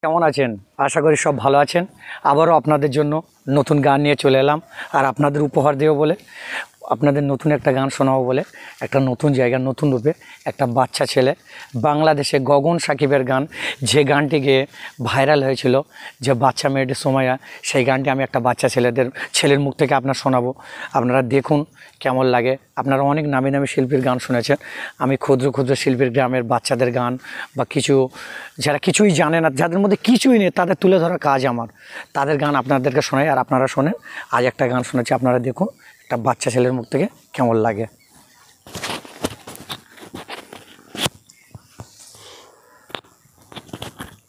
কেমন আছেন? আশা করি সব ভালো আছেন। আবারও আপনাদের জন্য নতুন গান নিয়ে চলে এলাম, আর আপনাদের উপহার দেবো বলে, আপনাদের নতুন একটা গান শোনাবো বলে, একটা নতুন জায়গা, নতুন রূপে একটা বাচ্চা ছেলে, বাংলাদেশে গগন সাকিবের গান, যে গানটি গেয়ে ভাইরাল হয়েছিল, যে বাচ্চা মেয়েটি সময়া, সেই গানটি আমি একটা বাচ্চা ছেলের মুখ থেকে আপনার শোনাবো। আপনারা দেখুন কেমন লাগে। আপনারা অনেক নামি নামি শিল্পীর গান শুনেছেন, আমি ক্ষুদ্র ক্ষুদ্র শিল্পীর গ্রামের বাচ্চাদের গান বা কিছু যারা কিছুই জানে না, যাদের মধ্যে কিছুই নেই, তাদের তুলে ধরার কাজ আমার, তাদের গান আপনাদেরকে শোনাই আর আপনারা শোনেন। আজ একটা গান শুনেছি, আপনারা দেখুন একটা বাচ্চা ছেলের মুখ থেকে কেমন লাগে।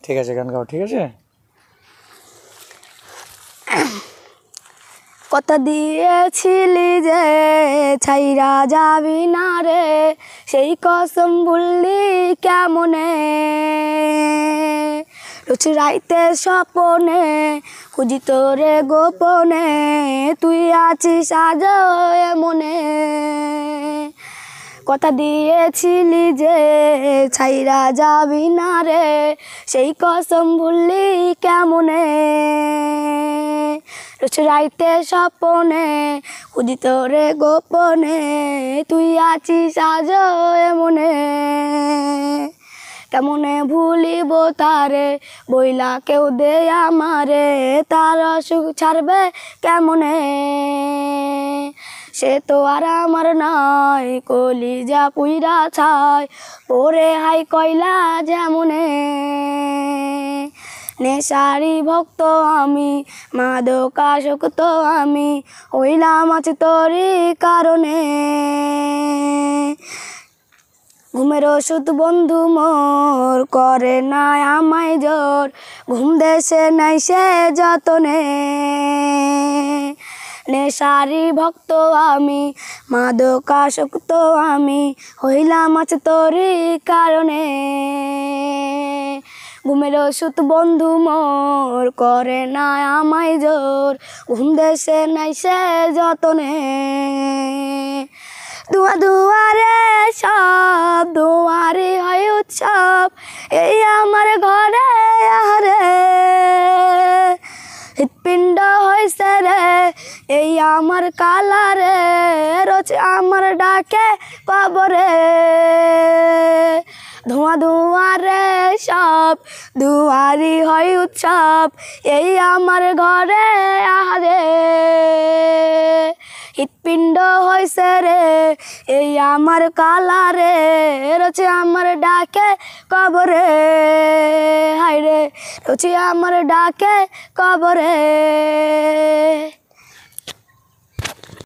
ঠিক আছে, গান গাও। ঠিক আছে। কথা দিয়েছিলি যে ছাইরা যাবি না রে, সেই কসম বললি কেমনে? রোজ রাইতে স্বপনে খুঁজি তোরে গোপনে, তুই আছিস আজ এমনে। কথা দিয়েছিলি যে ছাইরা যাবি না রে, সেই কসম ভুললি কেমনে? রোজ রাইতে স্বপনে খুঁজি তোরে গোপনে, তুই আছিস আজ এমনে। কেমনে ভুলিব তারে বইলা কেউ দে আমারে, তার অসুখ ছাড়বে কেমনে? সে তো আর আমার নয়, কলিজা পুইরা ছাই পরে হাই কয়লা যেমনে। নেশারি ভক্ত আমি, মাদকাসক্ত আমি, হইলাম আছি তোরই কারণে। ঘুমের ওষুধ বন্ধু মোর করে না আমায় জোর, ঘুম দেশে নাই সে যতনে। নেশারি ভক্ত আমি, মাদকাসক্ত আমি, হইলাম আছি তোরই কারণে। ঘুমের ওষুধ বন্ধু মোর করে না আমায় জোর, ঘুম দেশে নাই সে যতনে। দুয়া দুয়ারে সব দুয়ারি হয় উৎসব, এই আমার ঘরে আহারে। হৃৎপিণ্ড হইছে রে এই আমার কালারে, রোজ আমার ডাকে কবরে। ধোঁয়া ধোঁয়ারে সব দুয়ারি হয় উৎসব, এই আমার ঘরে আহারে। হৃৎপিণ্ড হইছে রে এই আমার কালারে, রোজ আমার ডাকে কবরে। হায়রে রোজ আমার ডাকে কবরে।